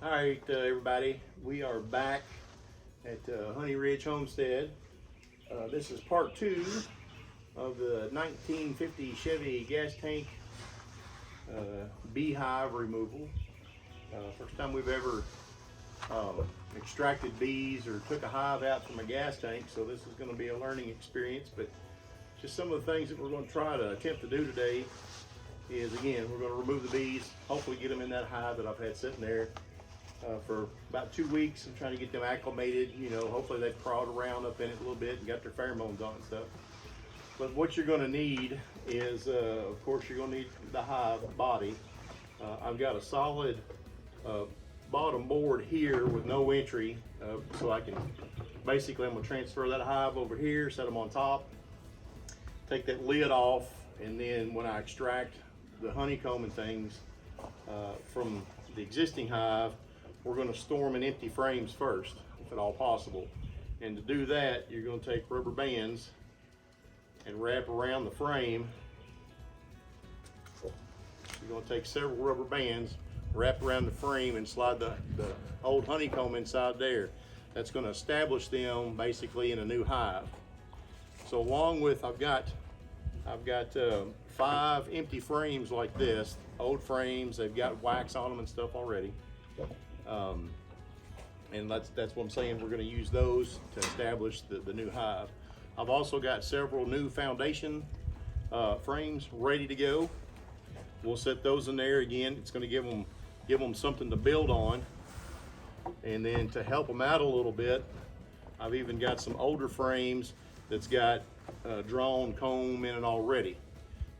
All right, everybody, we are back at Honey Ridge Homestead. This is part two of the 1950 Chevy gas tank beehive removal. First time we've ever extracted bees or took a hive out from a gas tank, so this is going to be a learning experience. But just some of the things that we're going to try to attempt to do today is, again, we're going to remove the bees, hopefully get them in that hive that I've had sitting there for about 2 weeks. I'm trying to get them acclimated. You know, hopefully they've crawled around up in it a little bit and got their pheromones on and stuff. But what you're going to need is, of course, you're going to need the hive body. I've got a solid bottom board here with no entry, so I can basically, I'm going to transfer that hive over here, set them on top, take that lid off, and then when I extract the honeycomb and things from the existing hive, we're going to store them in empty frames first, if at all possible. And to do that, you're going to take rubber bands and wrap around the frame. You're going to take several rubber bands, wrap around the frame, and slide the old honeycomb inside there. That's going to establish them basically in a new hive. So along with, I've got 5 empty frames like this, old frames. They've got wax on them and stuff already. And that's what I'm saying. We're going to use those to establish the new hive. I've also got several new foundation frames ready to go. We'll set those in there. Again, it's going to give them something to build on. And then to help them out a little bit, I've even got some older frames that's got drawn comb in it already.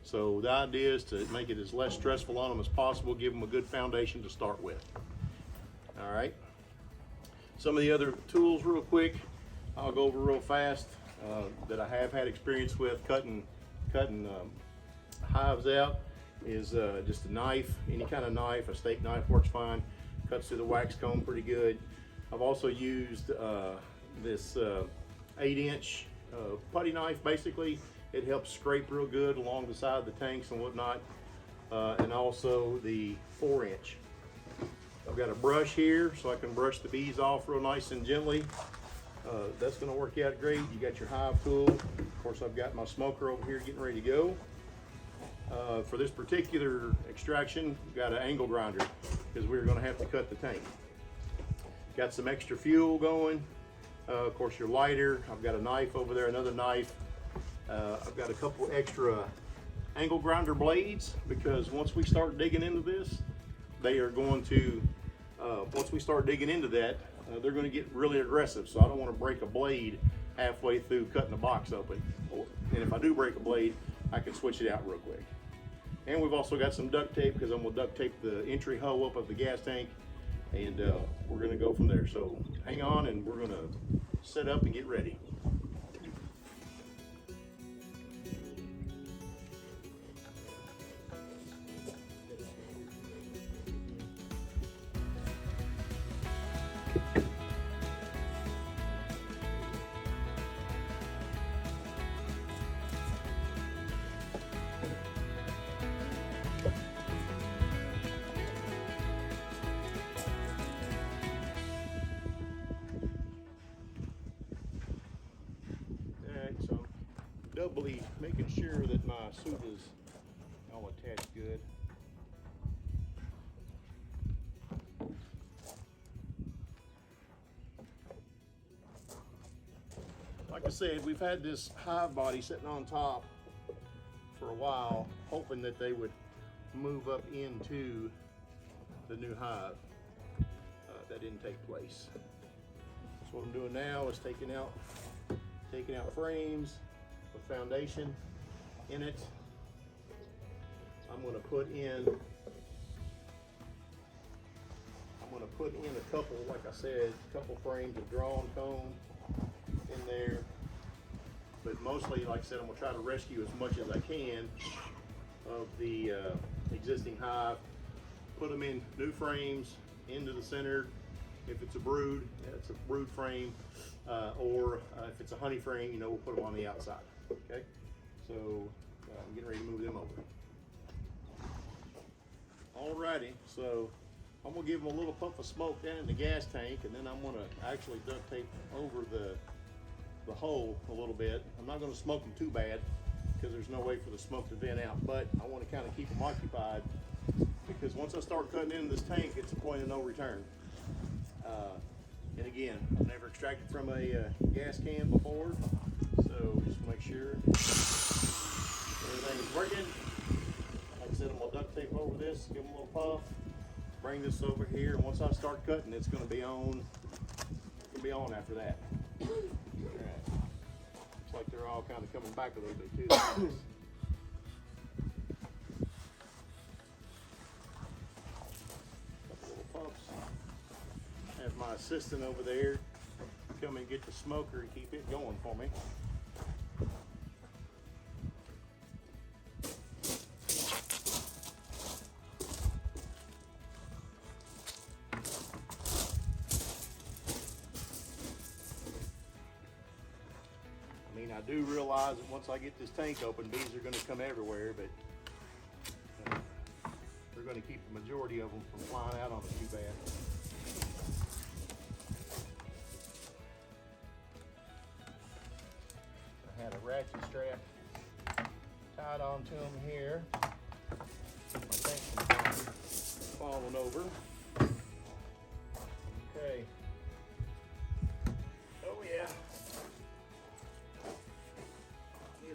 So the idea is to make it as less stressful on them as possible, give them a good foundation to start with. All right. Some of the other tools real quick, I'll go over real fast, that I have had experience with cutting hives out is just a knife, any kind of knife. A steak knife works fine, cuts through the wax comb pretty good. I've also used this 8-inch putty knife. Basically, it helps scrape real good along the side of the tanks and whatnot, and also the 4-inch. I've got a brush here so I can brush the bees off real nice and gently. That's going to work out great. You got your hive tool. Of course, I've got my smoker over here getting ready to go. For this particular extraction, I've got an angle grinder because we're going to have to cut the tank. Got some extra fuel going. Of course, your lighter. I've got a knife over there, another knife. I've got a couple extra angle grinder blades because once we start digging into this, they are going to, once we start digging into that, they're going to get really aggressive. So I don't want to break a blade halfway through cutting the box open. And if I do break a blade, I can switch it out real quick. And we've also got some duct tape because I'm going to duct tape the entry hole up of the gas tank, and we're going to go from there. So hang on, and we're going to set up and get ready. Doubly making sure that my suit is all attached good. Like I said, we've had this hive body sitting on top for a while, hoping that they would move up into the new hive. That didn't take place. So what I'm doing now is taking out frames with foundation in it. I'm going to put in a couple, like I said, a couple frames of drawn comb in there. But mostly, like I said, I'm going to try to rescue as much as I can of the existing hive. Put them in new frames into the center. If it's a brood, it's a brood frame, or if it's a honey frame, you know, we'll put them on the outside. Okay, so I'm getting ready to move them over. Alrighty, so I'm gonna give them a little puff of smoke down in the gas tank, and then I'm gonna actually duct tape over the hole a little bit. I'm not gonna smoke them too bad because there's no way for the smoke to vent out, but I want to kind of keep them occupied because once I start cutting into this tank, it's a point of no return. And again, I've never extracted from a gas can before, so just make sure everything's working. Like I said, I'm gonna duct tape over this, give them a little puff, bring this over here, and once I start cutting, it's gonna be on. It's gonna be on after that. All right. Looks like they're all kind of coming back a little bit too. Couple little puffs. Have my assistant over there come and get the smoker and keep it going for me. I mean, I do realize that once I get this tank open, bees are going to come everywhere, but we're going to keep the majority of them from flying out on it too bad. I had a ratchet strap tied onto them here. My tank's falling over. Okay. Oh yeah.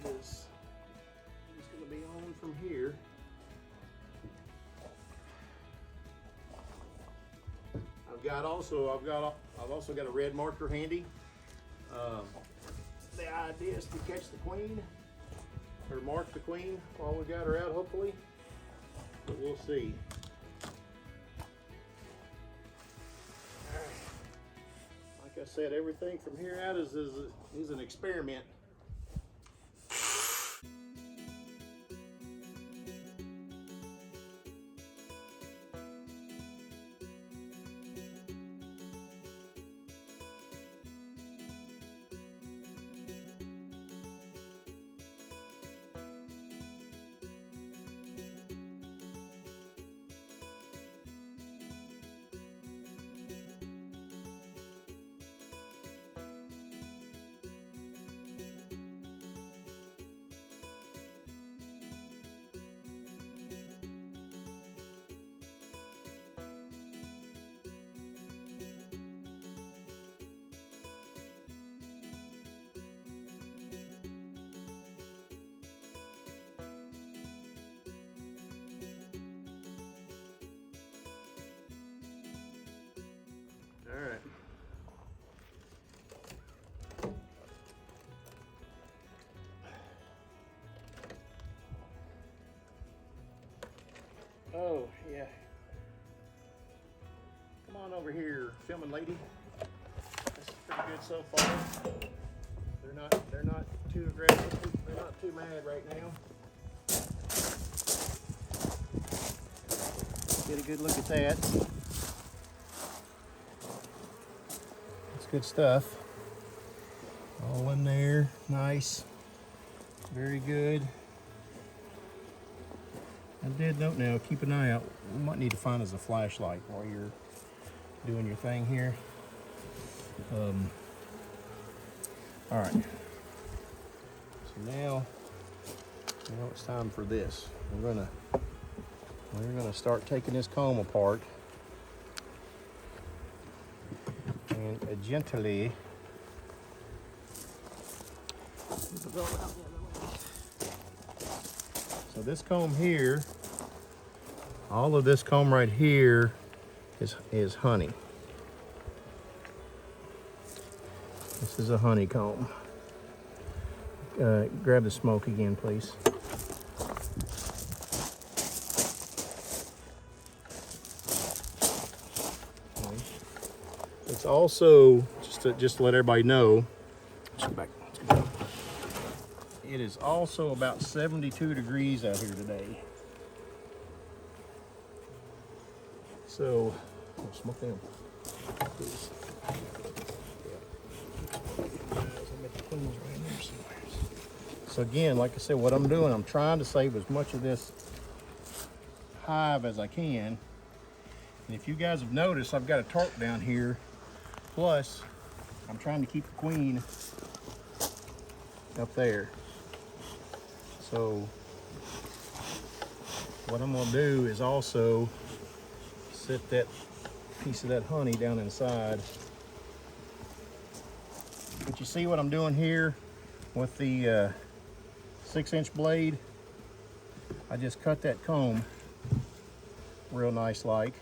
It's going to be on from here. I've also got a red marker handy. The idea is to catch the queen or mark the queen while we got her out, hopefully, but we'll see. All right. Like I said, everything from here out is an experiment. All right. Oh, yeah. Come on over here, filming lady. This is pretty good so far. They're not too aggressive. They're not too mad right now. Get a good look at that. Good stuff. All in there, nice, very good. I did note now, keep an eye out. We might need to find us a flashlight while you're doing your thing here. All right. So now it's time for this. We're gonna start taking this comb apart. And gently so this comb here, all of this comb right here is honey. This is a honeycomb. Grab the smoke again, please. It's also, just to let everybody know, it is also about 72 degrees out here today. So, smoke them. Please. So again, like I said, what I'm doing, I'm trying to save as much of this hive as I can. And if you guys have noticed, I've got a tarp down here. Plus, I'm trying to keep the queen up there. So what I'm gonna do is also set that piece of that honey down inside. But you see what I'm doing here with the 6-inch blade? I just cut that comb real nice like.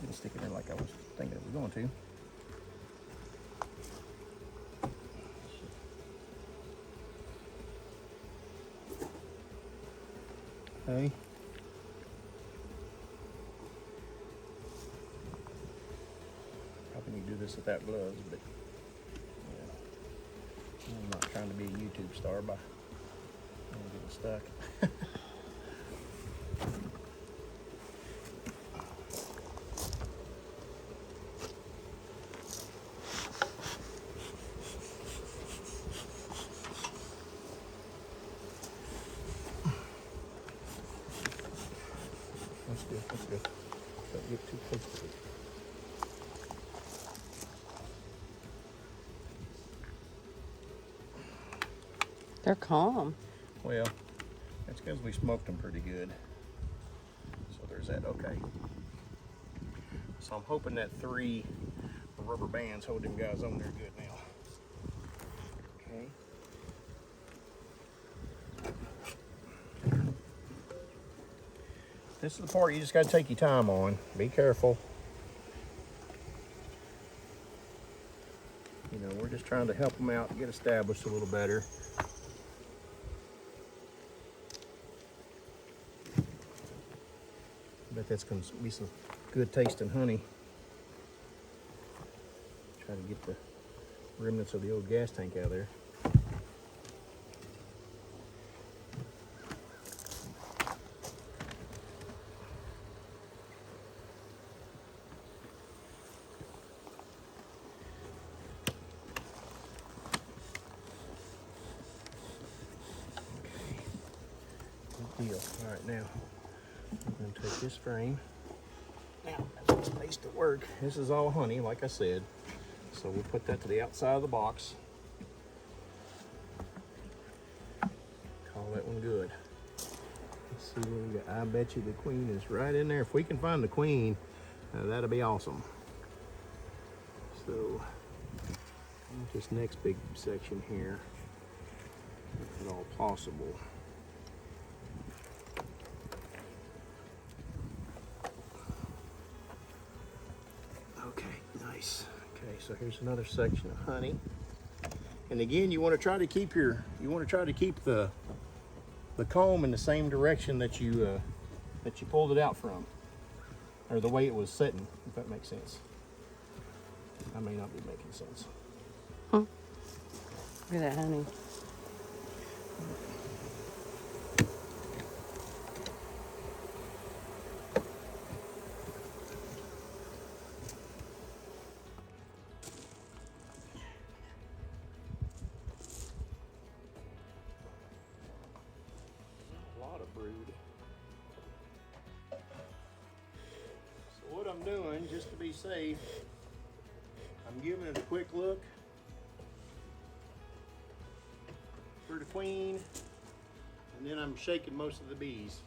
Didn't stick it in like I was thinking it was going to. Okay. Probably need to do this without gloves, but yeah. I'm not trying to be a YouTube star by getting stuck. That's good, that's good. Don't get too close to it. They're calm. Well, that's because we smoked them pretty good. So there's that, okay. So I'm hoping that 3 rubber bands hold them guys on there good now. Okay. This is the part you just got to take your time on. Be careful. You know, we're just trying to help them out and get established a little better. I bet that's going to be some good tasting honey. Try to get the remnants of the old gas tank out of there. Deal. All right, now I'm going to take this frame. Now, that's space to work. This is all honey, like I said. So we'll put that to the outside of the box. Call that one good. Let's see what we got. I bet you the queen is right in there. If we can find the queen, that'll be awesome. So, this next big section here, if at all possible. Nice. Okay, so here's another section of honey. And again, you want to try to keep the comb in the same direction that you pulled it out from, or the way it was sitting, if that makes sense. I may not be making sense. Look at that honey. So what I'm doing, just to be safe, I'm giving it a quick look for the queen, and then I'm shaking most of the bees.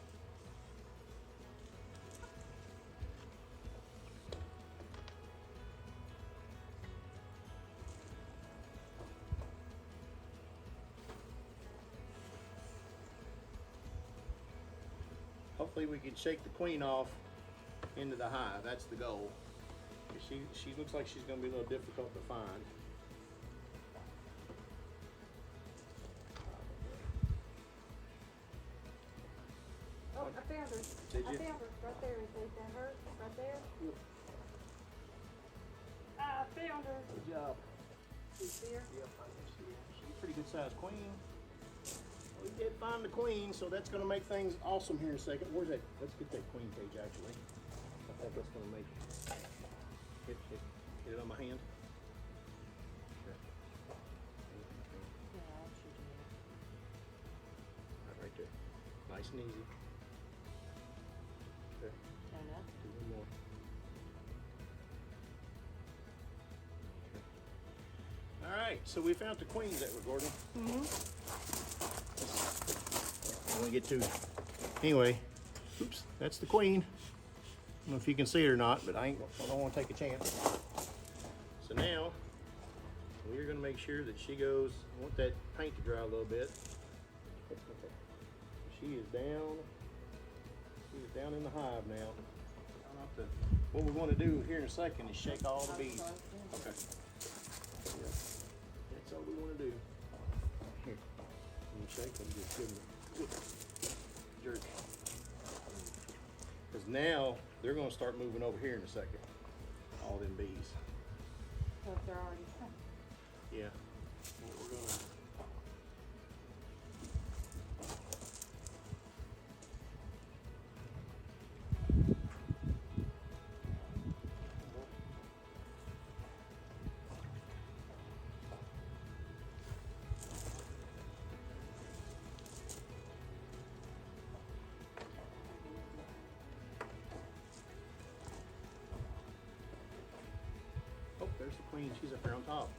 Hopefully we can shake the queen off into the hive. That's the goal. She looks like she's going to be a little difficult to find. Oh, I found her. Did you? I found her right there. Is that her? Right there? Yep. I found her. Good job. You see her? Yep, I can see her. She's a pretty good sized queen. We did find the queen, so that's going to make things awesome here in a second. Where's that? Let's get that queen cage actually. I think that's going to make it. Get it on my hand. Right there. Nice and easy. right, so we found the queens that we're Gordon. I want to get to. Anyway, oops, that's the queen. I don't know if you can see it or not, but I don't want to take a chance. So now we're going to make sure that she goes. I want that paint to dry a little bit. She is down. She is down in the hive now. What we want to do here in a second is shake all the bees. Okay. Yeah. That's all we want to do. Here. Let me shake them. Just give them a jerk. Because now they're going to start moving over here in a second. All them bees. So if they're already come. Yeah. What we're going to. Oh, there's the queen. She's up there on top.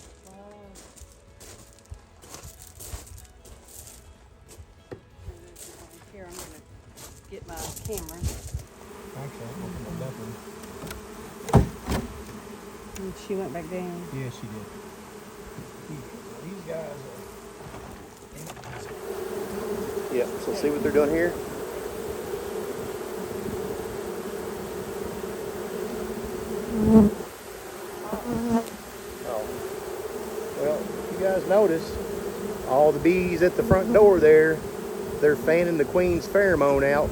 Here, I'm gonna get my camera. Actually, I'm looking at that one. And she went back down. Yeah, she did. These guys are. Yeah, so see what they're doing here? Oh. Well, you guys notice all the bees at the front door there, they're fanning the queen's pheromone out.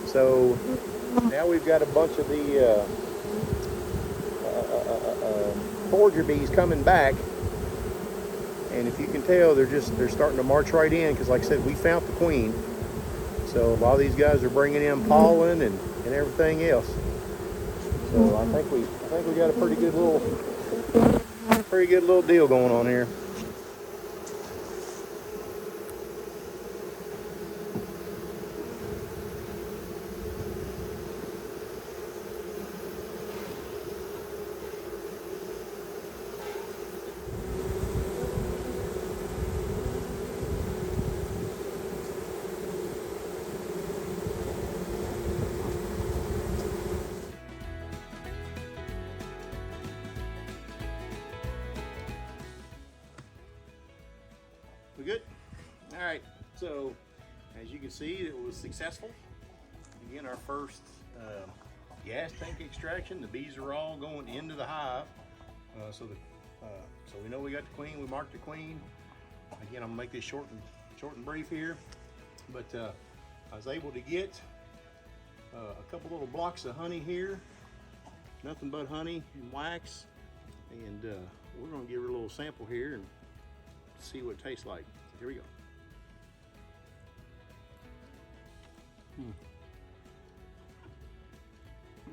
So now we've got a bunch of the forager bees coming back. And if you can tell, they're starting to march right in because, like I said, we found the queen. So a lot of these guys are bringing in pollen and everything else. So I think we got a pretty good little deal going on here. We good? All right, so as you can see, it was successful. Again, our first gas tank extraction. The bees are all going into the hive. So we know we got the queen. We marked the queen. Again, I'm gonna make this short and brief here. But I was able to get a couple little blocks of honey here. Nothing but honey and wax. And we're gonna give her a little sample here and see what it tastes like. So here we go.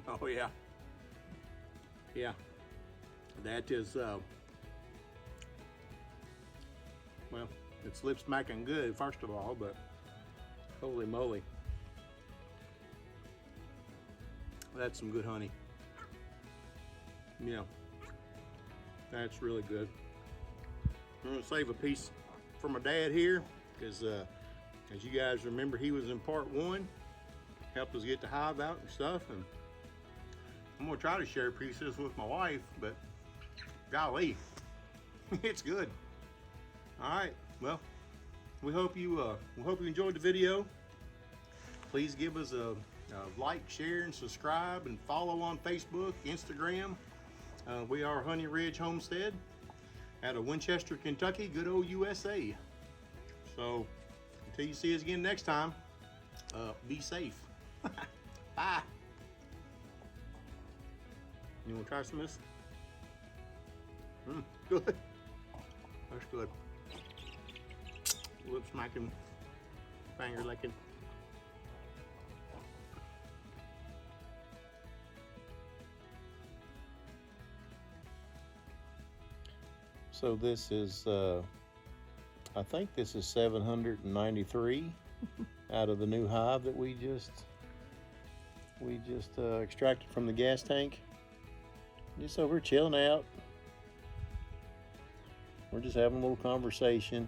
Oh yeah. Yeah. That is well, it's lip smacking good first of all, but holy moly. That's some good honey. Yeah. That's really good. I'm gonna save a piece for my dad here because as you guys remember, he was in part 1, helped us get the hive out and stuff, and I'm gonna try to share pieces with my wife, but golly, it's good. All right, well, we hope you enjoyed the video. Please give us a like, share, and subscribe, and follow on Facebook, Instagram. We are Honey Ridge Homestead out of Winchester, Kentucky, good old USA. So until you see us again next time, be safe. Bye. You want to try some of this? Good. That's good. Lip smacking, finger licking. So this is, I think this is 793 out of the new hive that we just extracted from the gas tank. Just over chilling out. we're just having a little conversation.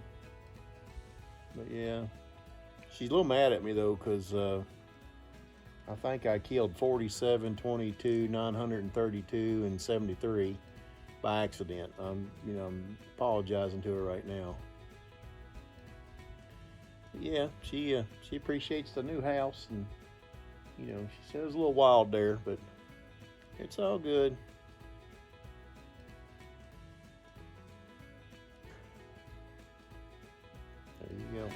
But yeah, she's a little mad at me though, because I think I killed 47, 22, 932, and 73 by accident. I'm apologizing to her right now. But yeah, she appreciates the new house, and she said it was a little wild there, but it's all good. There you go.